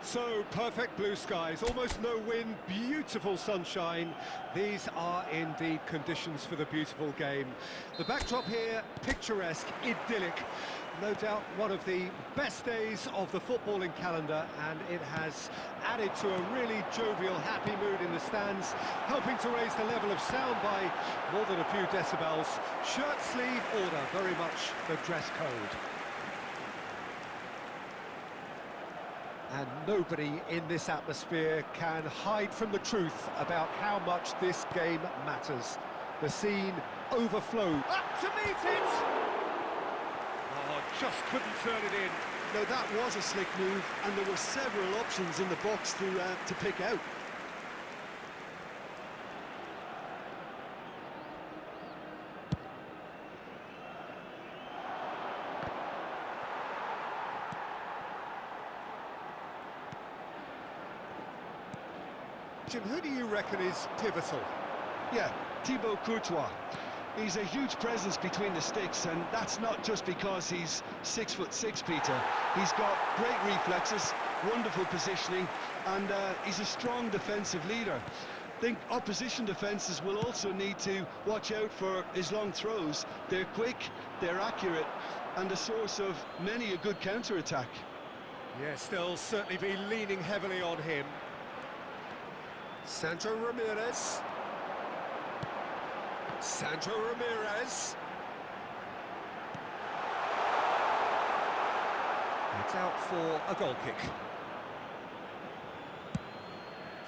So, perfect blue skies, almost no wind, beautiful sunshine. These are indeed conditions for the beautiful game. The backdrop here, picturesque, idyllic. No doubt one of the best days of the footballing calendar, and it has added to a really jovial, happy mood in the stands, helping to raise the level of sound by more than a few decibels. Shirt sleeve order, very much the dress code. And nobody in this atmosphere can hide from the truth about how much this game matters. The scene overflowed. Up to meet it! Oh, just couldn't turn it in. No, that was a slick move, and there were several options in the box to pick out. Jim, who do you reckon is pivotal? Yeah, Thibaut Courtois. He's a huge presence between the sticks, and that's not just because he's 6'6", Peter. He's got great reflexes, wonderful positioning, and he's a strong defensive leader. I think opposition defences will also need to watch out for his long throws. They're quick, they're accurate, and a source of many a good counter-attack. Yes, they'll certainly be leaning heavily on him. Sandro Ramirez. Sandro Ramirez. It's out for a goal kick.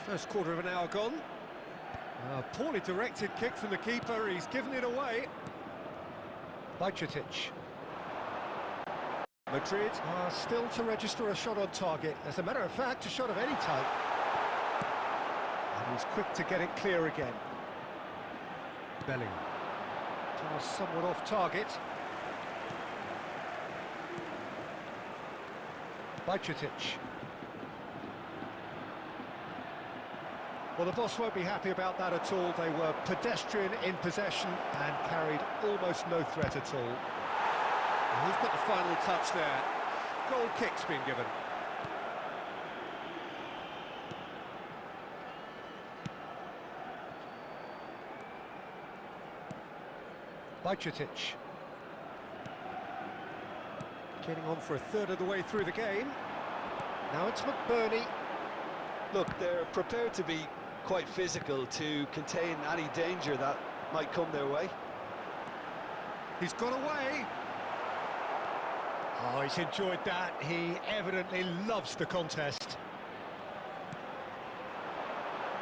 First quarter of an hour gone. A poorly directed kick from the keeper, he's given it away. Bajcetic. Madrid are still to register a shot on target. As a matter of fact, a shot of any type. And he's quick to get it clear again. Belling. Just somewhat off target. Bajcetic. Well, the boss won't be happy about that at all. They were pedestrian in possession and carried almost no threat at all. And who's got the final touch there? Goal kick's been given. Bajcetic. Getting on for a third of the way through the game. Now it's McBurney. Look, they're prepared to be quite physical to contain any danger that might come their way. He's got away. Oh, he's enjoyed that. He evidently loves the contest.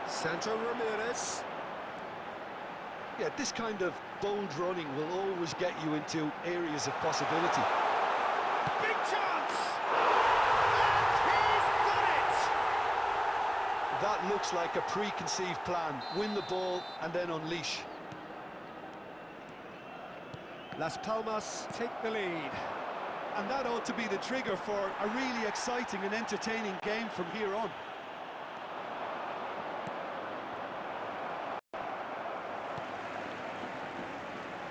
Sandro Ramirez. Yeah, this kind of bold running will always get you into areas of possibility. Big chance! And he's done it! That looks like a preconceived plan. Win the ball and then unleash. Las Palmas take the lead. And that ought to be the trigger for a really exciting and entertaining game from here on.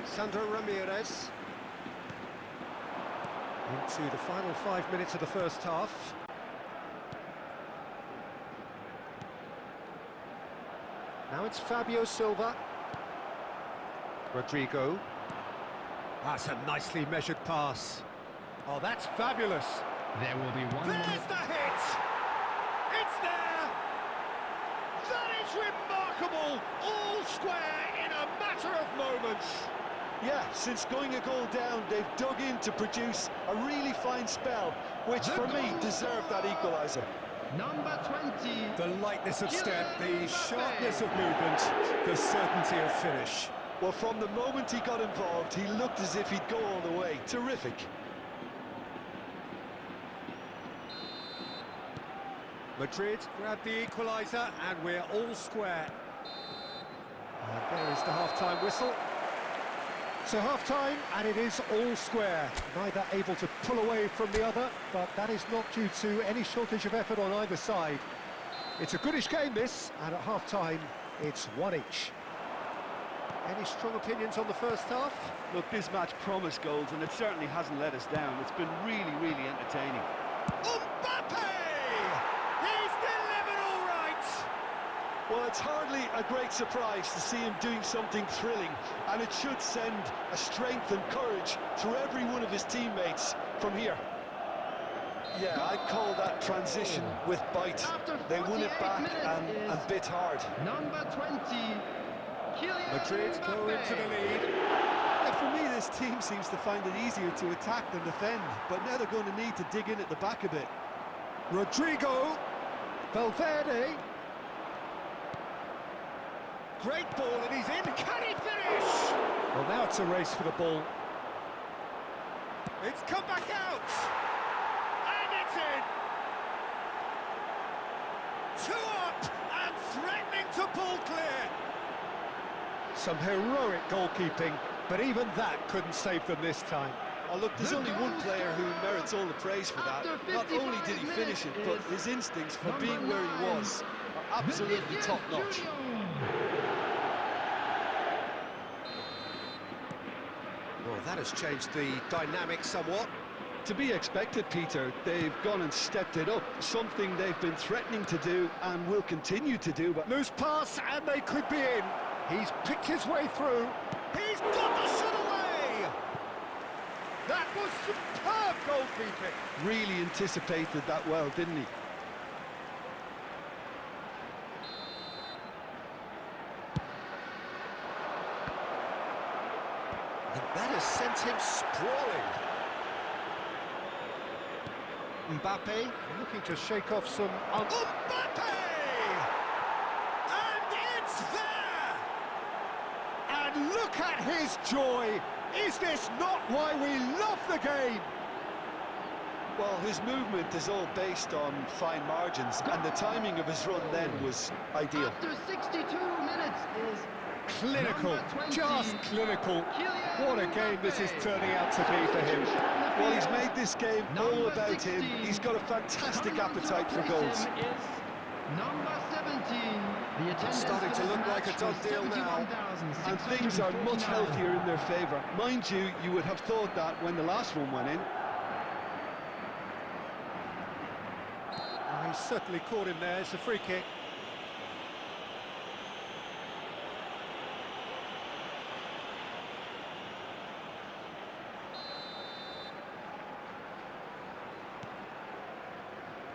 Sandro Ramirez. Into the final 5 minutes of the first half. Now it's Fabio Silva. Rodrigo. That's a nicely measured pass. Oh, that's fabulous. There will be one. There's the hit! It's there! That is remarkable! All square in a matter of moments. Yeah, since going a goal down, they've dug in to produce a really fine spell, which for me deserved that equaliser. Number 20. The lightness of step, the sharpness of movement, the certainty of finish. Well, from the moment he got involved, he looked as if he'd go all the way. Terrific. Madrid grab the equaliser, and we're all square. And there is the half-time whistle. So half-time, and it is all square. Neither able to pull away from the other, but that is not due to any shortage of effort on either side. It's a goodish game, this, and at half-time, it's one each. Any strong opinions on the first half? Look, this match promised goals, and it certainly hasn't let us down. It's been really, really entertaining. Mbappe! He's delivered all right! Well, it's hardly a great surprise to see him doing something thrilling, and it should send a strength and courage through every one of his teammates from here. Yeah, I'd call that transition with bite. They won it back and bit hard. Number 20. Madrid go into the lead. Yeah, for me, this team seems to find it easier to attack than defend, but now they're going to need to dig in at the back a bit. Rodrigo, Valverde. Great ball, and he's in. Can he finish? Well, now it's a race for the ball. It's come back out. And it's in. 2 up and threatening to pull clear. Some heroic goalkeeping, but even that couldn't save them this time. Oh, look, there's only one player who merits all the praise for that. Not only did he finish it, but his instincts for being where he was are absolutely top-notch. Well, that has changed the dynamic somewhat. To be expected, Peter. They've gone and stepped it up, something they've been threatening to do and will continue to do. But loose pass, and they could be in. He's picked his way through. He's got the shot away! That was superb goalkeeping. Really anticipated that well, didn't he? And that has sent him sprawling. Mbappe looking to shake off some... Mbappe! And it's there! And look at his joy! Is this not why we love the game? Well, his movement is all based on fine margins, and the timing of his run then was ideal. After 62 minutes is clinical, just clinical. What a game this is turning out to be for him. Well, he's made this game all about him. He's got a fantastic appetite for goals. Number 17. It's starting to look like a done deal now. And things are much healthier in their favour. Mind you, you would have thought that when the last one went in. Oh, he's certainly caught him there. It's a free kick.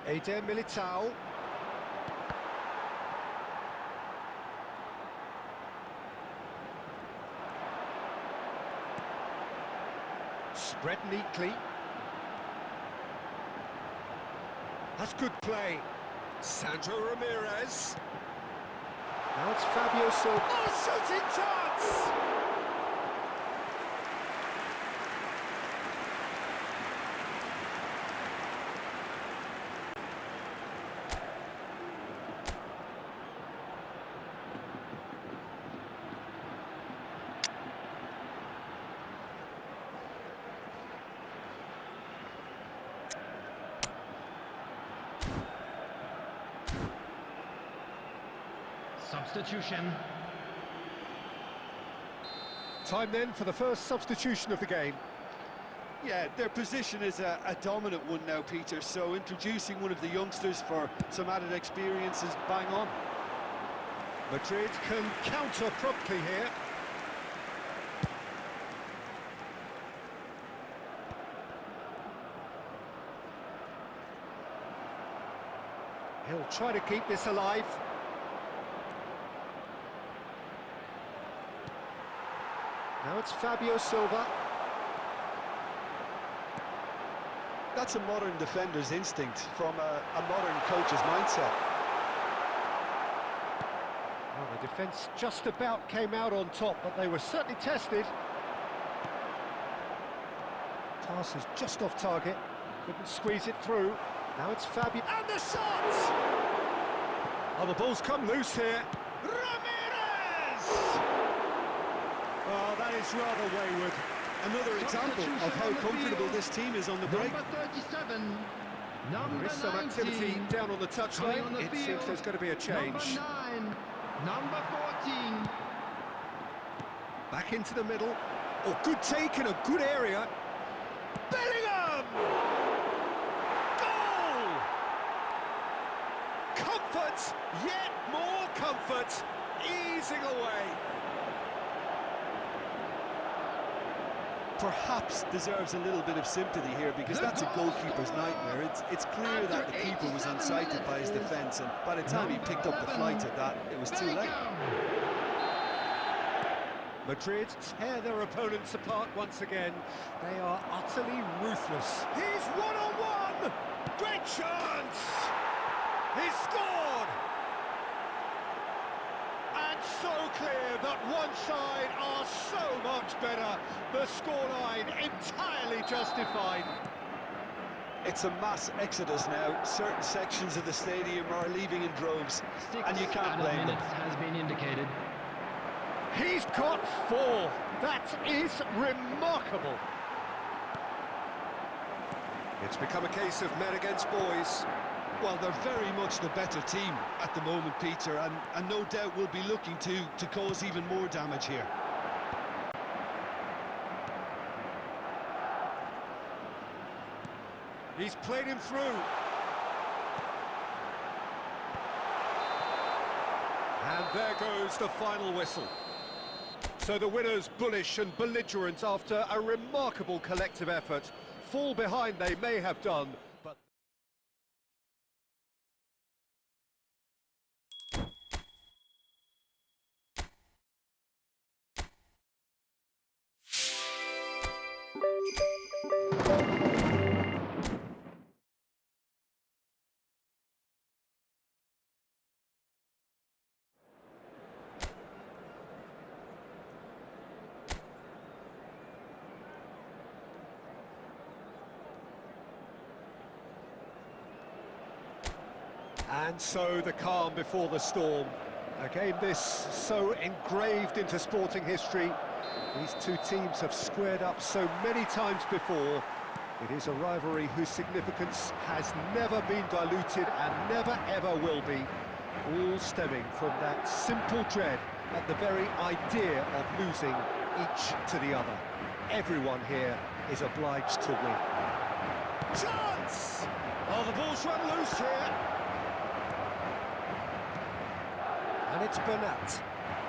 Eder Militao. Spread neatly. That's good play. Sandro Ramirez. Now it's Fabio Silva. Oh, shooting chance! Substitution. Time then for the first substitution of the game. Yeah, their position is a dominant one now, Peter, so introducing one of the youngsters for some added experience is bang on. Madrid can counter promptly here. He'll try to keep this alive. Now it's Fabio Silva. That's a modern defender's instinct from a modern coach's mindset. Well, the defence just about came out on top, but they were certainly tested. Pass is just off target, couldn't squeeze it through. Now it's Fabi, and the shot! Oh, the ball's come loose here. Ramirez! Oh, that is rather wayward. Another example of how comfortable this team is on the break. Number 37. There is some activity down on the touchline. It seems there's going to be a change. Number 9. Number 14. Back into the middle. Oh, good take in a good area. Bellingham! Goal! Comfort, yet more comfort, easing away. Perhaps deserves a little bit of sympathy here, because that's a goalkeeper's nightmare. It's clear that the keeper was unsighted by his defence, and by the time he picked up the flight at that, it was too late. Madrid tear their opponents apart once again. They are utterly ruthless. He's one-on-one! Great chance! He's scored! And so clear that one side are so much better. The scoreline entirely justified. It's a mass exodus now. Certain sections of the stadium are leaving in droves, and you can't blame them. Has been indicated. He's got 4. That is remarkable. It's become a case of men against boys. Well, they're very much the better team at the moment, Peter, and no doubt will be looking to cause even more damage here. He's played him through. And there goes the final whistle. So the winners bullish and belligerent after a remarkable collective effort. Fall behind they may have done, but... And so the calm before the storm. A game this so engraved into sporting history. These two teams have squared up so many times before. It is a rivalry whose significance has never been diluted and never ever will be. All stemming from that simple dread at the very idea of losing each to the other. Everyone here is obliged to win. Chance! Oh, the ball's run loose here. And it's Bernat.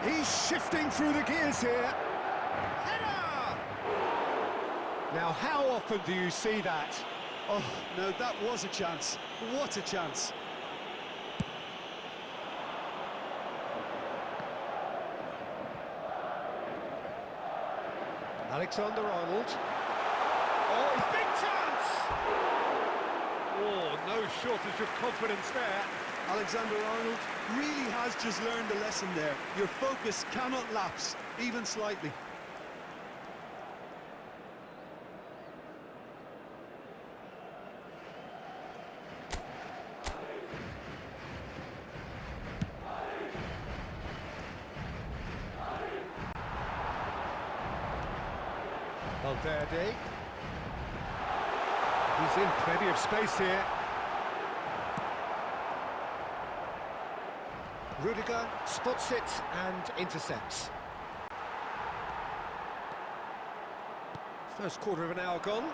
He's shifting through the gears here. Header! Now, how often do you see that? Oh, no, that was a chance. What a chance. Alexander-Arnold. Oh, his big chance! Oh, no shortage of confidence there. Alexander-Arnold really has just learned a lesson there. Your focus cannot lapse, even slightly. Valverde. He's in plenty of space here. Rudiger spots it and intercepts. First quarter of an hour gone.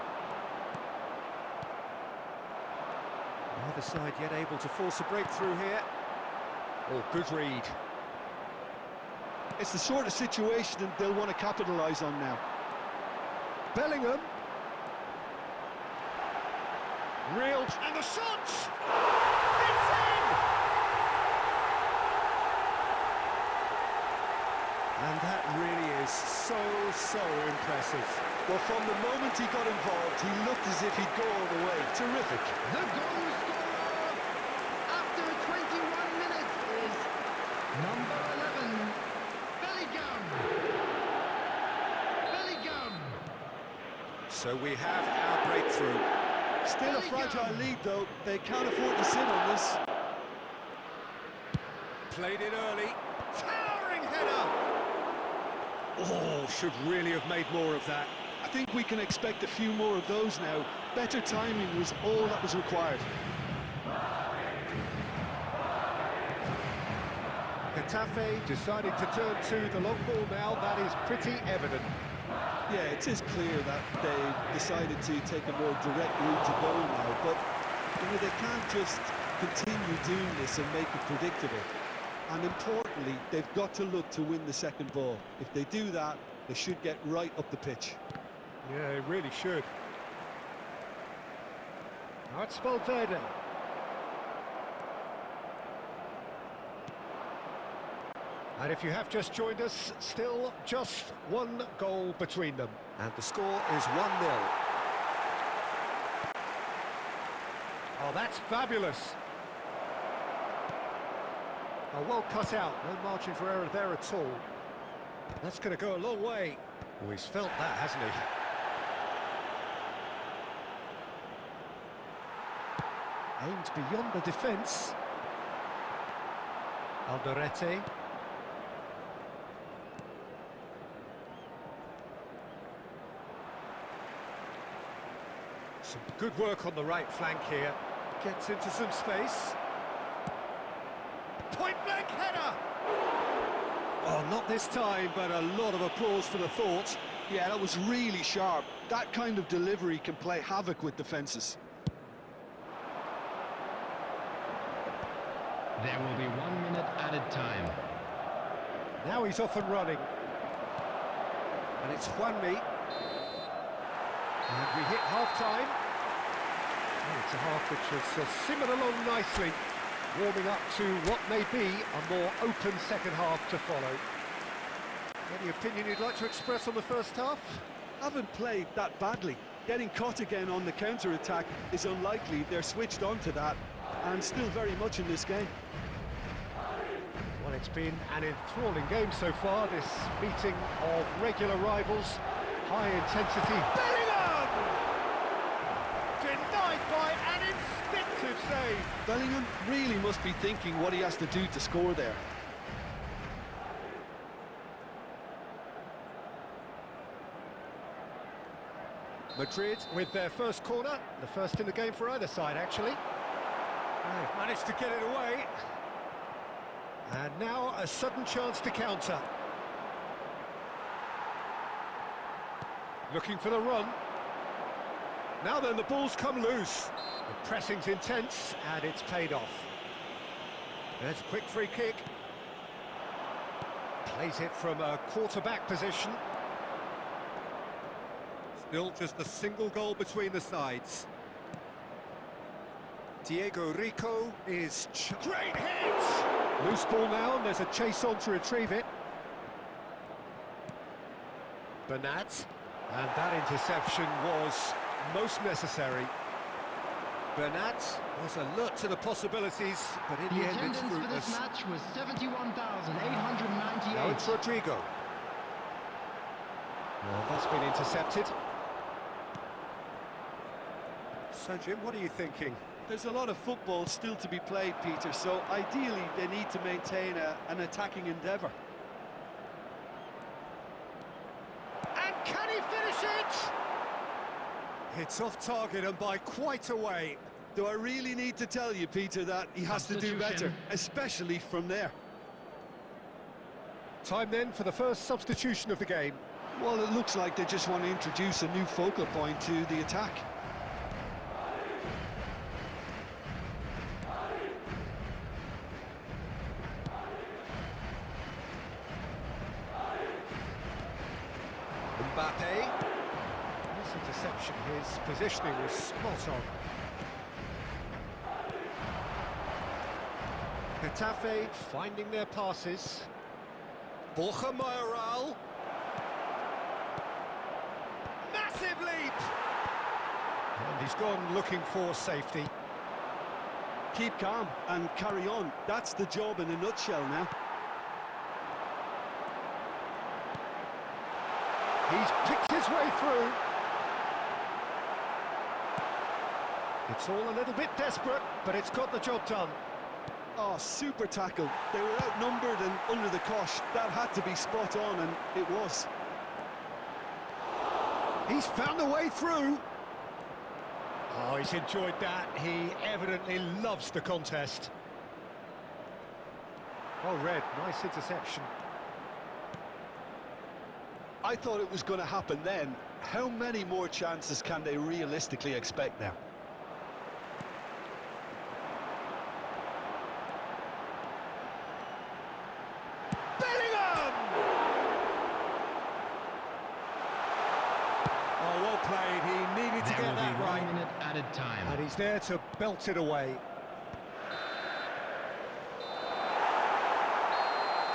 Neither side yet able to force a breakthrough here. Oh, good read. It's the sort of situation that they'll want to capitalise on now. Bellingham. Real, and the shot! It's in! And that really is so impressive. Well, from the moment he got involved, he looked as if he'd go all the way. Terrific. The goal scorer after 21 minutes is number 11. So we have our breakthrough. Still a fragile lead, though. They can't afford to sit on this. Played it early. Towering header! Oh, should really have made more of that. I think we can expect a few more of those now. Better timing was all that was required. Getafe decided to turn to the long ball now. That is pretty evident. Yeah, it is clear that they've decided to take a more direct route to goal now, but they can't just continue doing this and make it predictable. And importantly, they've got to look to win the second ball. If they do that, they should get right up the pitch. Yeah, they really should. Now it's Valverde. And if you have just joined us, still just one goal between them. And the score is 1-0. Oh, that's fabulous. Oh, well cut out. No margin for error there at all. That's going to go a long way. Oh, he's felt that, hasn't he? Aimed beyond the defence. Alderete. Some good work on the right flank here. Gets into some space. Point-blank header! Oh, not this time, but a lot of applause for the thought. Yeah, that was really sharp. That kind of delivery can play havoc with defences. There will be 1 minute added time. Now he's off and running. And it's Juanmi. And we hit half-time. Oh, it's a half which has simmered along nicely, warming up to what may be a more open second half to follow. Any opinion you'd like to express on the first half? Haven't played that badly. Getting caught again on the counter-attack is unlikely. They're switched on to that, and still very much in this game. Well, it's been an enthralling game so far, this meeting of regular rivals. High intensity. Bellingham! Denied by an instinctive save. Bellingham really must be thinking what he has to do to score there. Madrid with their first corner, the first in the game for either side, actually. They've managed to get it away. And now a sudden chance to counter. Looking for the run. Now then, the ball's come loose. The pressing's intense, and it's paid off. There's a quick free kick. Plays it from a quarterback position. Still just a single goal between the sides. Diego Rico is... Great hit! Loose ball now, and there's a chase on to retrieve it. Bernat. And that interception was most necessary. Bernat was alert to the possibilities, but in the end it's fruitless. The attendance for this match was 71,898. Now it's Rodrigo. Well, that's been intercepted. So, Jim, what are you thinking? There's a lot of football still to be played, Peter, so ideally they need to maintain an attacking endeavour. And can he finish it? It's off target and by quite a way. Do I really need to tell you, Peter, that he has to do better, especially from there? Time then for the first substitution of the game. Well, it looks like they just want to introduce a new focal point to the attack. Mbappe. This interception, his positioning was spot on. Getafe finding their passes. Borja Mayoral. Massive leap! And he's gone looking for safety. Keep calm and carry on. That's the job in a nutshell now. He's picked his way through. It's all a little bit desperate, but it's got the job done. Oh, super tackle. They were outnumbered and under the cosh. That had to be spot on, and it was. He's found a way through. Oh, he's enjoyed that. He evidently loves the contest. Well read, nice interception. I thought it was going to happen then. How many more chances can they realistically expect now? Oh, well played. He needed to get that right. 1 minute added time. And he's there to belt it away.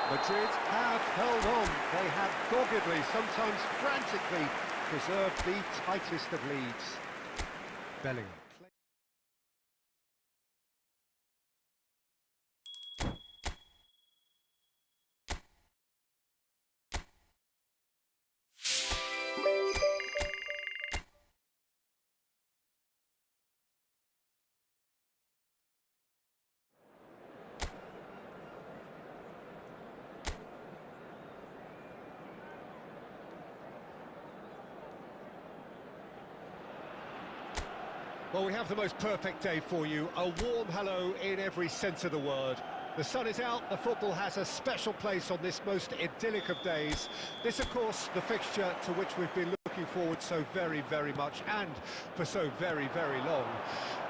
Madrid have held on. They have doggedly, sometimes frantically, preserved the tightest of leads. Bellingham. Well, we have the most perfect day for you. A warm hello in every sense of the word. The sun is out, the football has a special place on this most idyllic of days. This, of course, the fixture to which we've been looking forward so very, very much, and for so very, very long.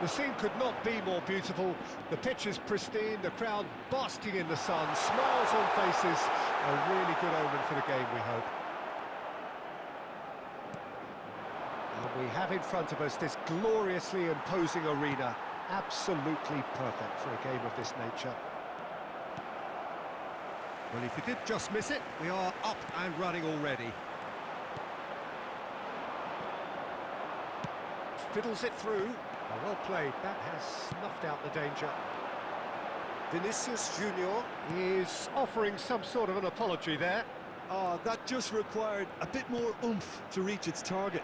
The scene could not be more beautiful. The pitch is pristine, the crowd basking in the sun, smiles on faces. A really good omen for the game, we hope. And we have in front of us this gloriously imposing arena, absolutely perfect for a game of this nature. Well, if you did just miss it, we are up and running already. Fiddles it through. Oh, well played. That has snuffed out the danger. Vinicius Junior is offering some sort of an apology there. Oh, that just required a bit more oomph to reach its target.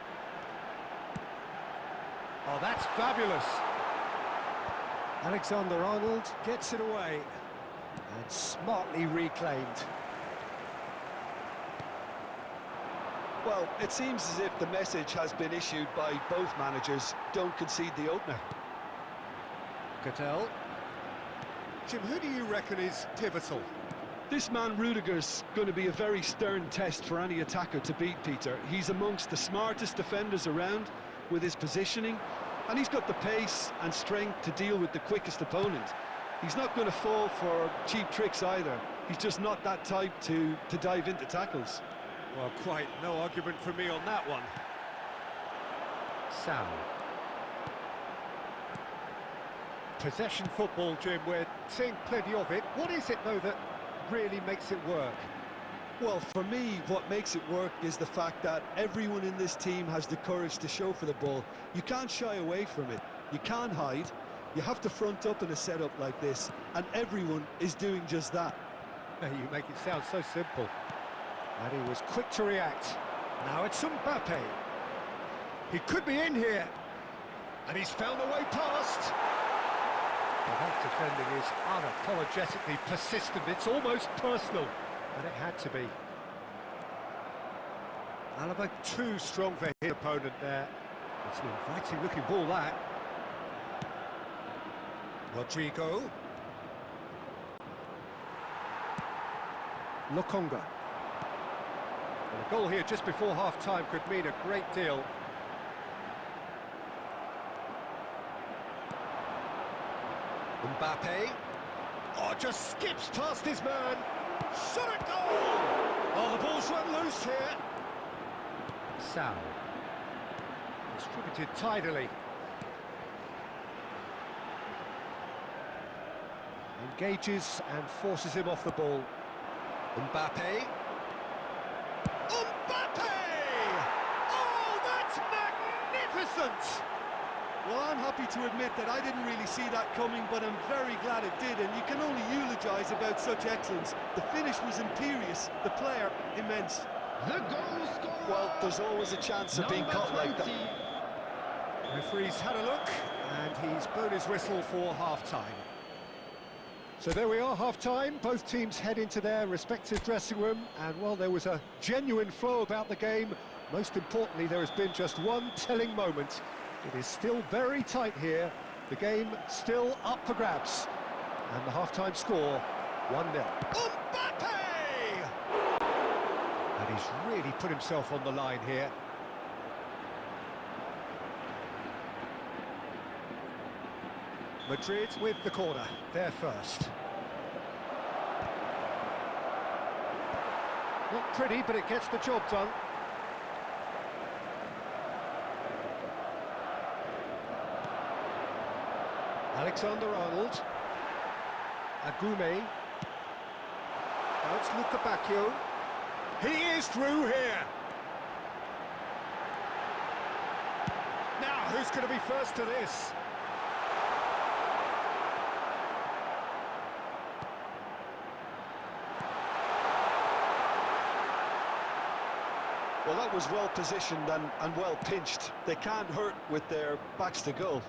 Oh, that's fabulous. Alexander-Arnold gets it away. And smartly reclaimed. Well, it seems as if the message has been issued by both managers. Don't concede the opener. Cattell. Jim, who do you reckon is pivotal? This man Rudiger's going to be a very stern test for any attacker to beat, Peter. He's amongst the smartest defenders around with his positioning, and he's got the pace and strength to deal with the quickest opponent. He's not going to fall for cheap tricks either. He's just not that type to dive into tackles. Well, quite no argument for me on that one. Sam. Possession football, Jim, we're seeing plenty of it. What is it, though, that really makes it work? Well, for me, what makes it work is the fact that everyone in this team has the courage to show for the ball. You can't shy away from it. You can't hide. You have to front up in a setup like this, and everyone is doing just that. You make it sound so simple. And he was quick to react. Now it's Mbappe. He could be in here. And he's found a way past. Well, that defending is unapologetically persistent. It's almost personal. And it had to be. Alaba too strong for his opponent there. It's an inviting looking ball, that. Rodrigo. Lokonga. And a goal here just before half-time could mean a great deal. Mbappe. Oh, just skips past his man. Shot at goal! Oh, the ball's run loose here. Sal. Distributed tidily. Engages and forces him off the ball. Mbappe. Mbappe! Oh, that's magnificent! Well, I'm happy to admit that I didn't really see that coming, but I'm very glad it did, and you can only eulogise about such excellence. The finish was imperious, the player immense. The goal scorer. Well, there's always a chance of being caught like that. Referee's had a look, and he's blown his whistle for half-time. So there we are, half-time. Both teams head into their respective dressing room, and while there was a genuine flow about the game, most importantly, there has been just one telling moment. It is still very tight here. The game still up for grabs. And the half-time score, 1-0. Mbappe! And he's really put himself on the line here. Madrid with the corner, they're first. Not pretty, but it gets the job done. Alexander-Arnold. Agume. Now it's Lukebakio. He is through here. Now, who's going to be first to this? Well, that was well positioned and well pinched. They can't hurt with their backs to goal.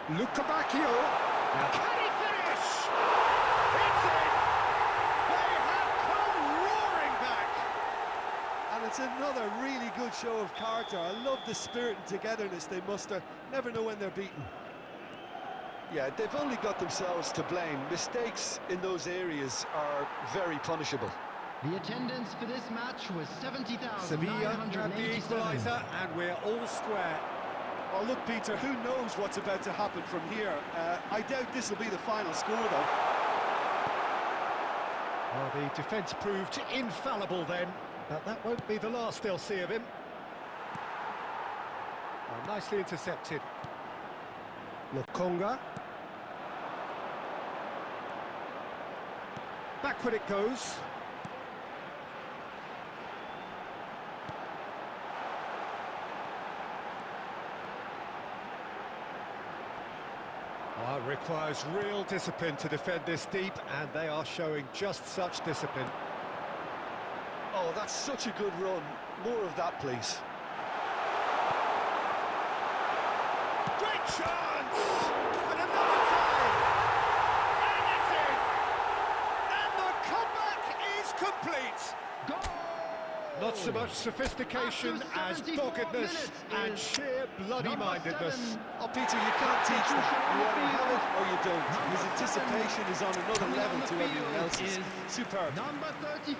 Lukebakio. Can he finish? It's in! They have come roaring back! And it's another really good show of character. I love the spirit and togetherness they muster. Never know when they're beaten. Yeah, they've only got themselves to blame. Mistakes in those areas are very punishable. The attendance for this match was Sevilla grab the 70,987. equaliser, and we're all square. Oh, look, Peter, who knows what's about to happen from here? I doubt this will be the final score, though. Well, the defence proved infallible then, but that won't be the last they'll see of him. Oh, nicely intercepted. Lokonga. Backward it goes. Oh, it requires real discipline to defend this deep, and they are showing just such discipline. Oh, that's such a good run. More of that, please. Great chance! And another time! And it's in! And the comeback is complete! Goal! Not so much sophistication as After 74 doggedness minutes and is sheer bloody-mindedness. 7. Oh, Peter, you can't teach that. You either have it or you don't. His anticipation is on another level to everyone else's. Superb. Number 34.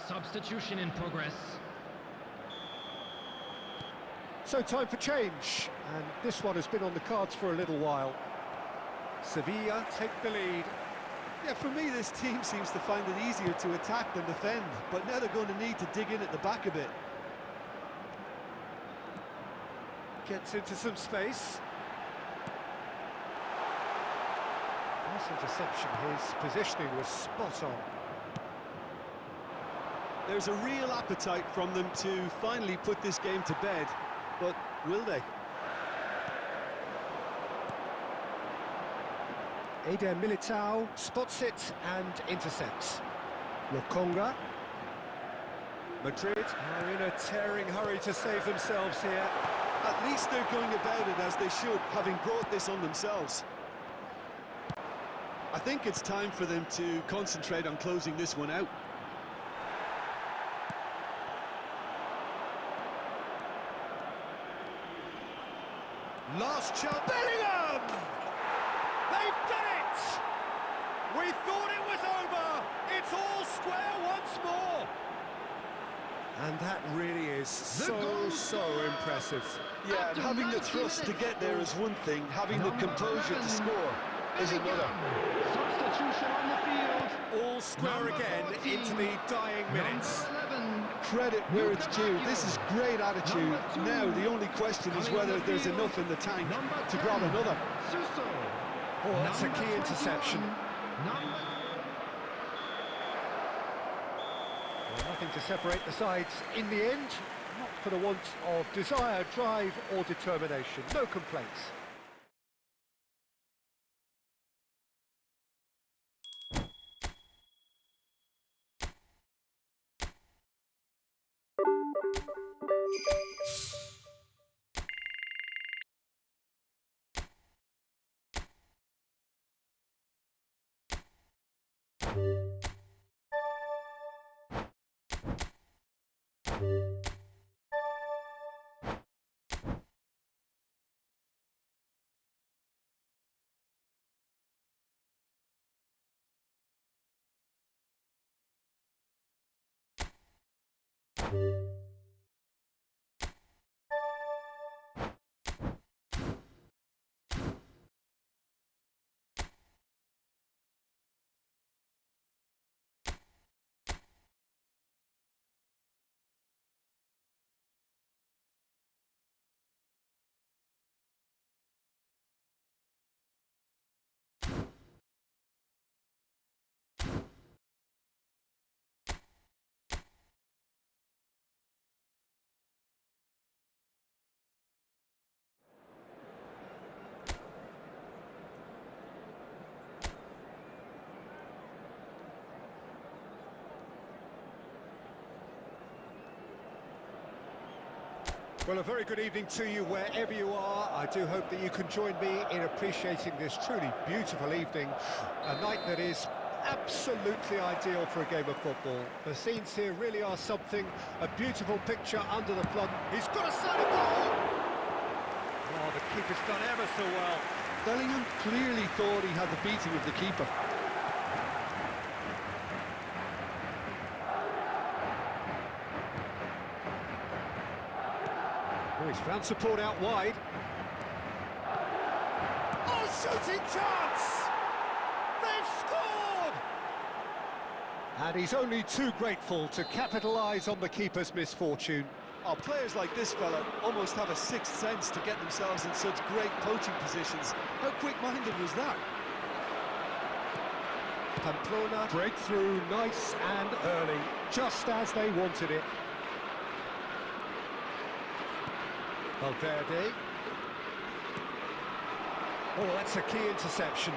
Substitution in progress. So time for change, and this one has been on the cards for a little while. Sevilla take the lead. Yeah, for me, this team seems to find it easier to attack than defend, but now they're going to need to dig in at the back a bit. Gets into some space. Nice interception, his positioning was spot on. There's a real appetite from them to finally put this game to bed, but will they? Eder Militao spots it and intercepts. Lokonga. Madrid are in a tearing hurry to save themselves here. At least they're going about it as they should, having brought this on themselves. I think it's time for them to concentrate on closing this one out. Last chance. Bellingham! They've done it! We thought it was over. It's all square once more. And that really is so impressive. Yeah, and having the thrust to get there is one thing, having the composure to score is another. Substitution on the field. All square again into the dying minutes. Credit where it's due. This is great attitude. Now the only question is whether there's enough in the tank to grab another. Oh, that's a key interception. Nothing to separate the sides in the end, not for the want of desire, drive or determination. No complaints. Well, a very good evening to you wherever you are. I do hope that you can join me in appreciating this truly beautiful evening, a night that is absolutely ideal for a game of football. The scenes here really are something, a beautiful picture under the plum. He's got a set of goal! Oh, the keeper's done ever so well. Bellingham clearly thought he had the beating of the keeper. Oh, he's found support out wide. Oh, shooting chance! They've scored! And he's only too grateful to capitalise on the keeper's misfortune. Oh, players like this fella almost have a sixth sense to get themselves in such great poaching positions. How quick-minded was that? Pamplona breakthrough, nice and early, just as they wanted it. Valverde. Oh, that's a key interception.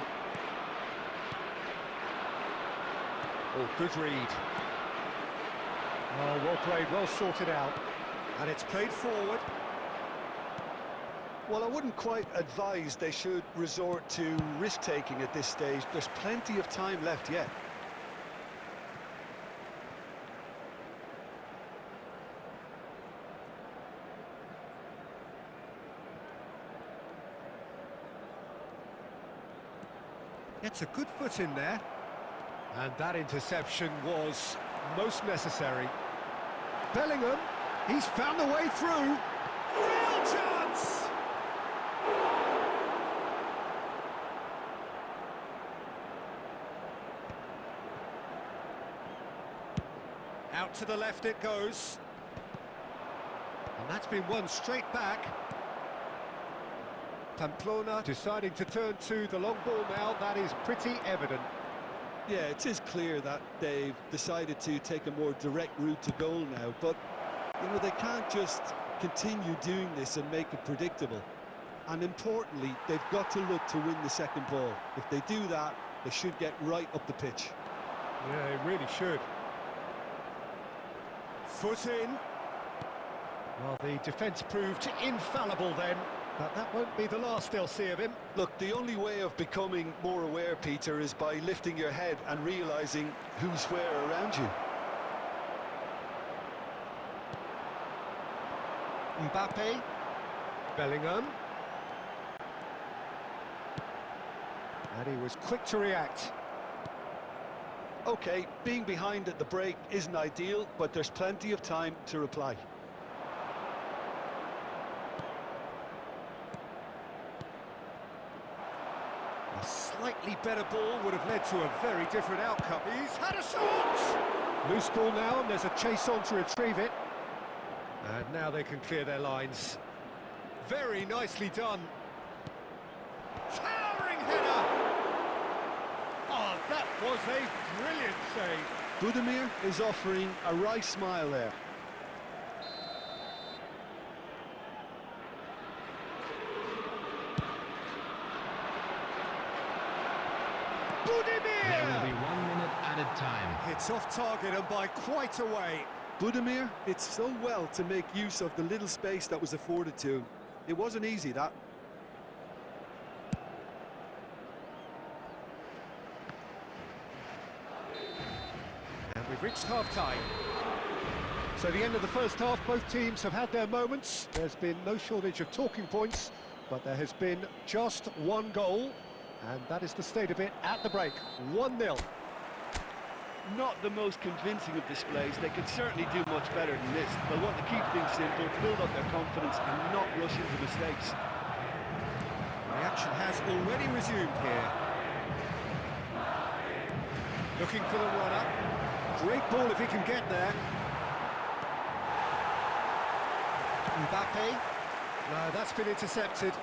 Oh, good read. Oh, well played, well sorted out. And it's played forward. Well, I wouldn't quite advise they should resort to risk-taking at this stage. There's plenty of time left yet. Gets a good foot in there. And that interception was most necessary. Bellingham, he's found the way through. Real chance! Out to the left it goes. And that's been won straight back. Pamplona deciding to turn to the long ball now, that is pretty evident. Yeah, it is clear that they've decided to take a more direct route to goal now, but, you know, they can't just continue doing this and make it predictable. And importantly, they've got to look to win the second ball. If they do that, they should get right up the pitch. Yeah, they really should. Foot in. Well, the defence proved infallible then. But that won't be the last they'll see of him. Look, the only way of becoming more aware, Peter, is by lifting your head and realising who's where around you. Mbappe. Bellingham. And he was quick to react. OK, being behind at the break isn't ideal, but there's plenty of time to reply. A slightly better ball would have led to a very different outcome. He's had a shot! Loose ball now, and there's a chase on to retrieve it. And now they can clear their lines. Very nicely done. Towering header! Oh, that was a brilliant save. Budimir is offering a wry smile there. There will be 1 minute added time. It's off target and by quite a way. Budimir did so well to make use of the little space that was afforded to him. It wasn't easy, that. And we've reached half-time. So the end of the first half, both teams have had their moments. There's been no shortage of talking points, but there has been just one goal, and that is the state of it at the break. 1-0. Not the most convincing of displays. They could certainly do much better than this. They'll want to keep things simple, build up their confidence and not rush into mistakes. The action has already resumed here. Looking for the run-up. Great ball if he can get there. Mbappe. No, that's been intercepted.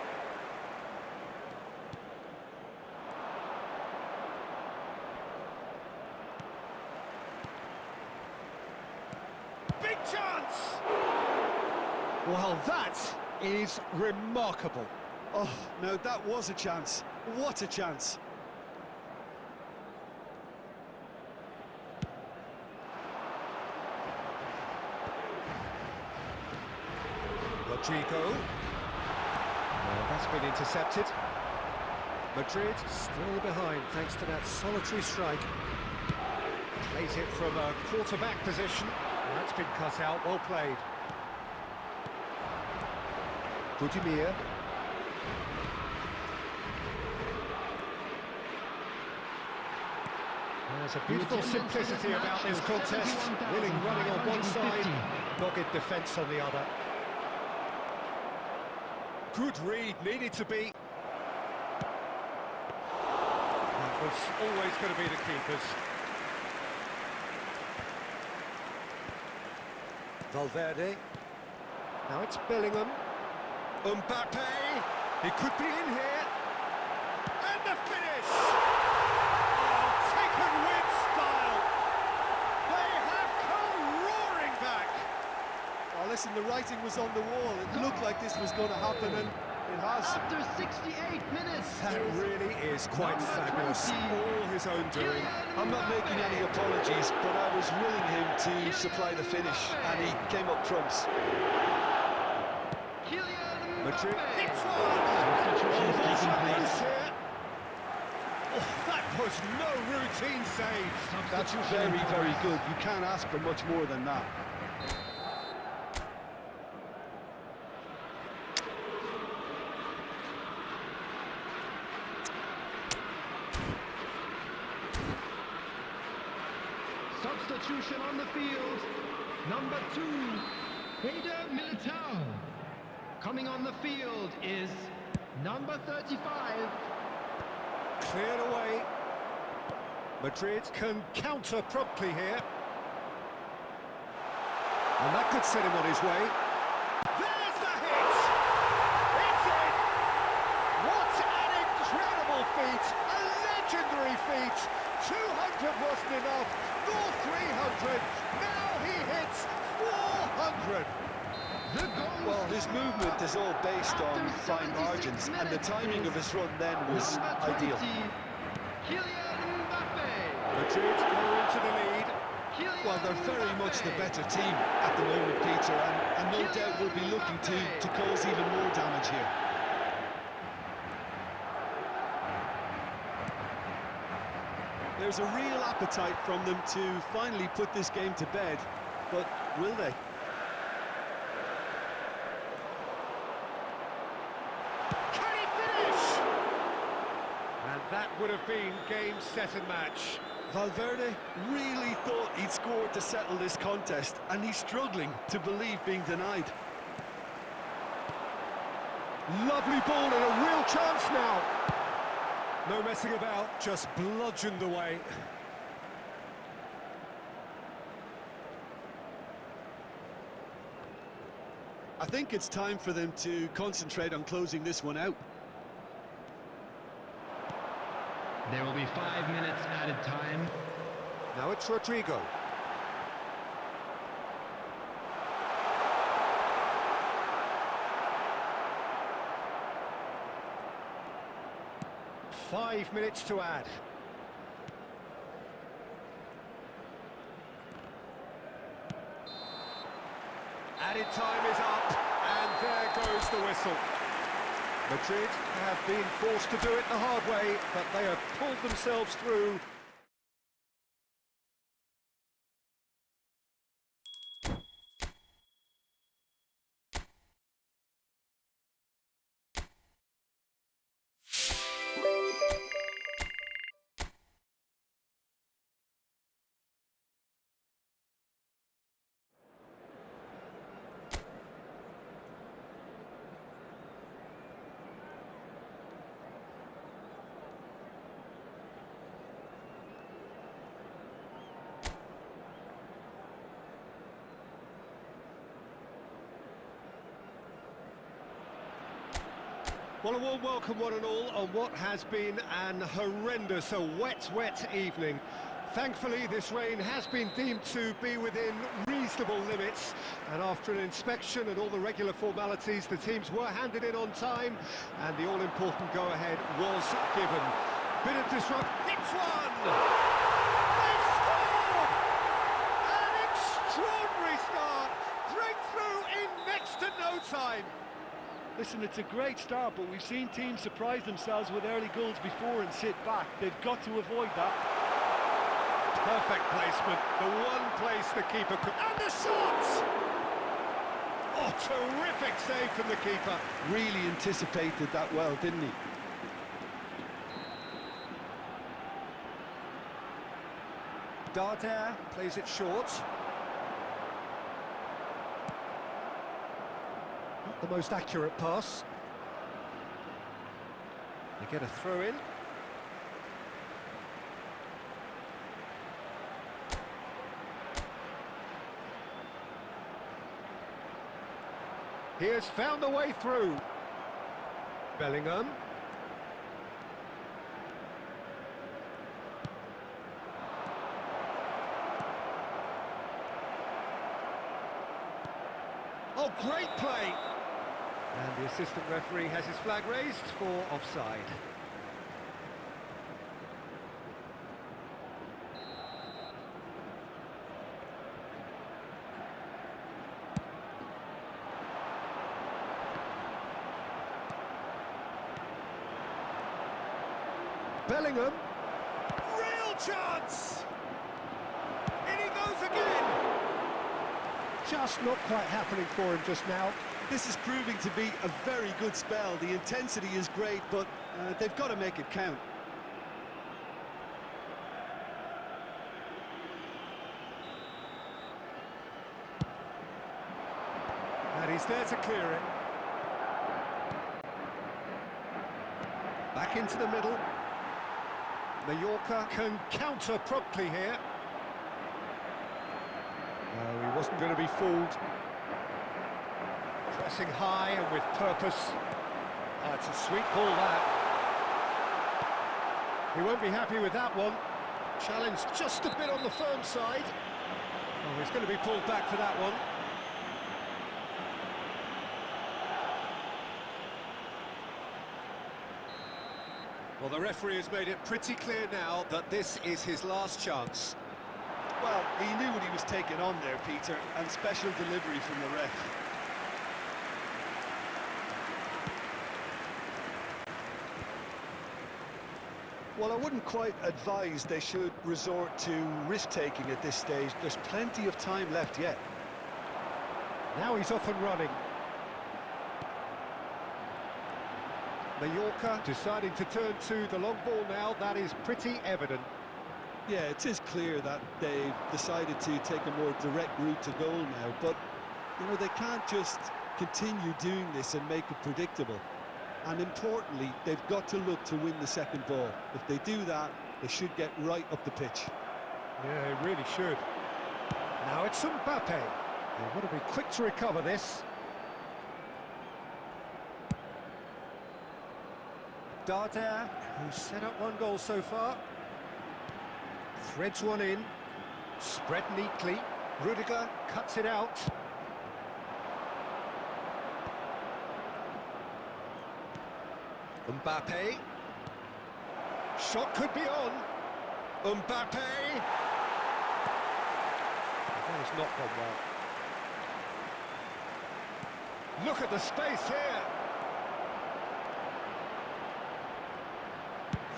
Big chance! Well, that is remarkable. Oh, no, that was a chance. What a chance. Rodrigo. Well, that's been intercepted. Madrid still behind thanks to that solitary strike. Plays it from a quarterback position. That's been cut out, well played. Budimir. There's a beautiful simplicity about this contest. Willing running on one side, dogged defence on the other. Good read, needed to be. That was always going to be the keepers. Valverde. Now it's Bellingham. Mbappe. He could be in here. And the finish! Oh, taken with style. They have come roaring back. Oh, listen, the writing was on the wall. It looked like this was going to happen, and it has. After 68 minutes. That really is quite fabulous. 20. All his own doing. I'm not making any apologies, but I was willing him to supply the finish, and he came up trumps. Madrid. It's Substitution taking place. Oh, that was no routine save. That's very, very good. You can't ask for much more than that. Substitution on the field. Number 2, Eder Militao. Coming on the field is number 35. Cleared away. Madrid can counter promptly here. And that could set him on his way. There's the hit! It's in! What an incredible feat! A legendary feat! 200 wasn't enough, nor 300. Now he hits 400. The goal. Well, his movement is all based on fine margins, and the timing of his run then was ideal. Kylian Mbappe. Madrid go into the lead. Well, they're very much the better team at the moment, Peter, and no doubt will be looking to cause even more damage here. There's a real appetite from them to finally put this game to bed, but will they? Can he finish? And that would have been game, set and match. Valverde really thought he'd scored to settle this contest, and he's struggling to believe being denied. Lovely ball and a real chance now. No messing about, just bludgeoned away. I think it's time for them to concentrate on closing this one out. There will be 5 minutes added time. Now it's Rodrigo. Five minutes to add. Added time is up, and there goes the whistle. Madrid have been forced to do it the hard way, but they have pulled themselves through. Well, a warm welcome, one and all, on what has been an horrendous, wet evening. Thankfully, this rain has been deemed to be within reasonable limits, and after an inspection and all the regular formalities, the teams were handed in on time, and the all-important go-ahead was given. Bit of disrupt. It's one! They've scored! An extraordinary start! Breakthrough in next to no time! Listen, it's a great start, but we've seen teams surprise themselves with early goals before and sit back. They've got to avoid that. Perfect placement, the one place the keeper could... And the shot! Oh, terrific save from the keeper. Really anticipated that well, didn't he? Darder plays it short. Not the most accurate pass. They get a throw in. He has found a way through. Bellingham. Oh, great play! And the assistant referee has his flag raised for offside. Bellingham, real chance! In he goes again! Just not quite happening for him just now. This is proving to be a very good spell. The intensity is great, but they've got to make it count. And he's there to clear it. Back into the middle. Mallorca can counter promptly here. No, he wasn't going to be fooled. Pressing high and with purpose. It's a sweet ball, that. He won't be happy with that one. Challenge just a bit on the firm side. Oh, he's going to be pulled back for that one. Well, the referee has made it pretty clear now that this is his last chance. Well, he knew what he was taking on there, Peter, and special delivery from the ref. Well, I wouldn't quite advise they should resort to risk-taking at this stage. There's plenty of time left yet. Now he's off and running. Mallorca deciding to turn to the long ball now. That is pretty evident. Yeah, it is clear that they've decided to take a more direct route to goal now, but, you know, they can't just continue doing this and make it predictable. And importantly, they've got to look to win the second ball. If they do that, they should get right up the pitch. Yeah, they really should. Now it's Mbappe. They want to be quick to recover this. Darder, who's set up one goal so far. Threads one in. Spread neatly. Rudiger cuts it out. Mbappe. Shot could be on. Mbappe. That has not gone well. Look at the space here.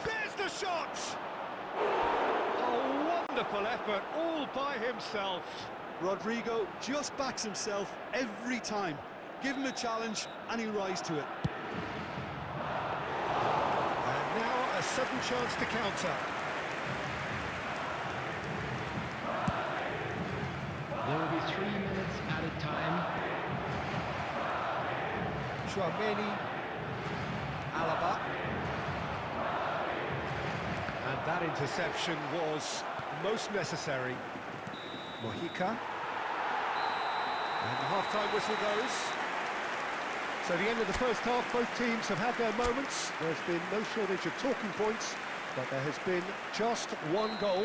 There's the shot! A wonderful effort, all by himself. Rodrigo just backs himself every time. Give him a challenge and he'll rise to it. And now a sudden chance to counter. There will be 3 minutes added time. Tchouaméni, Alaba. And that interception was most necessary. Mojica. And the half-time whistle goes. So the end of the first half, both teams have had their moments. There's been no shortage of talking points, but there has been just one goal,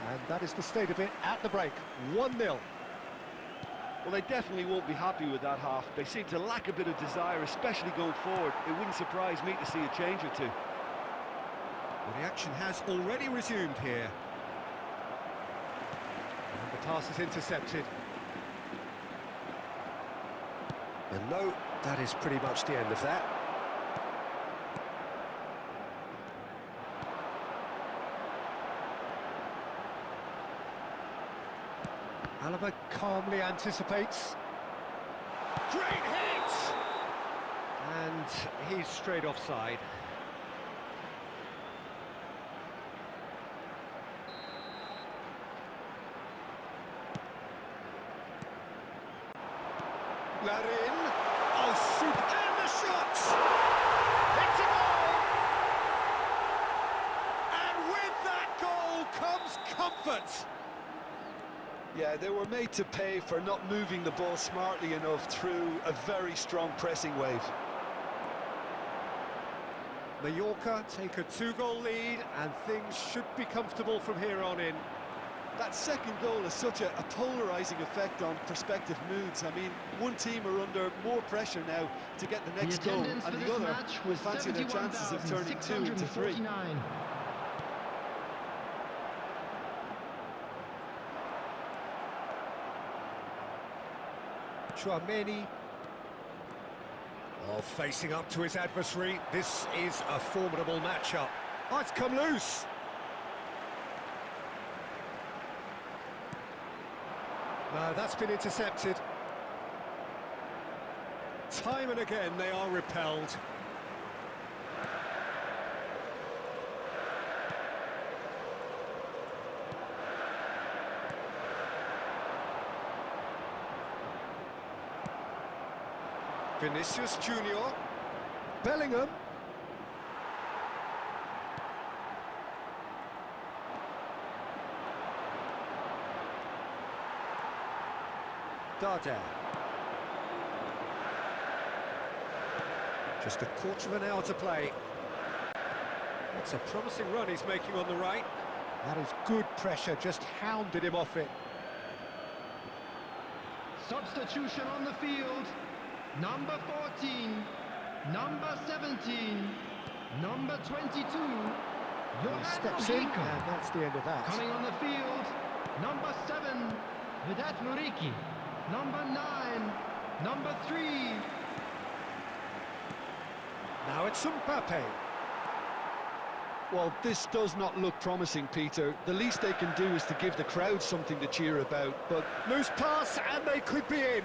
and that is the state of it at the break. 1-0. Well, they definitely won't be happy with that half. They seem to lack a bit of desire, especially going forward. It wouldn't surprise me to see a change or two. Well, the action has already resumed here. And the pass is intercepted. And no, that is pretty much the end of that. Alaba calmly anticipates. Great hit! And he's straight offside. Larin. Oh, super. And the shot! It's a goal! And with that goal comes comfort. Yeah, they were made to pay for not moving the ball smartly enough through a very strong pressing wave. Mallorca take a 2-goal lead, and things should be comfortable from here on in. That second goal has such a polarising effect on prospective moods. I mean, one team are under more pressure now to get the next goal, and the other will fancy their chances of turning 2 into 3. Tchouaméni. Oh, facing up to his adversary. This is a formidable matchup. Oh, it's come loose. No, that's been intercepted. Time and again they are repelled. Vinicius Junior. Bellingham. Darder. Just a quarter of an hour to play. That's a promising run he's making on the right. That is good pressure, just hounded him off it. Substitution on the field. Number 14, number 17, number 22. He steps in, and that's the end of that. Coming on the field, number 7, Vedat Muriqi. Number 9, number 3. Now it's Mbappe. Well, this does not look promising, Peter. The least they can do is to give the crowd something to cheer about, but Loose pass, and they could be in.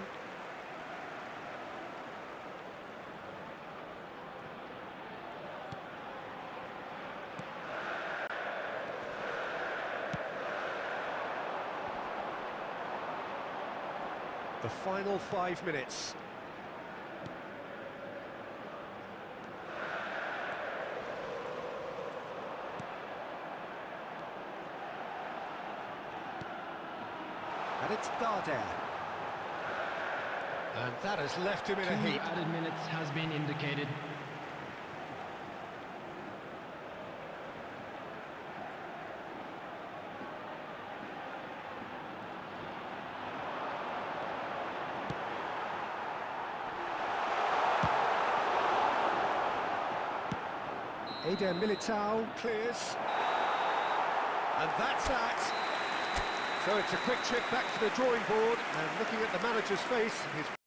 The final 5 minutes. And it's Darder. And that has left him in a 2 heap. added minutes has been indicated. Militao clears. And that's that. So it's a quick trip back to the drawing board, and looking at the manager's face, his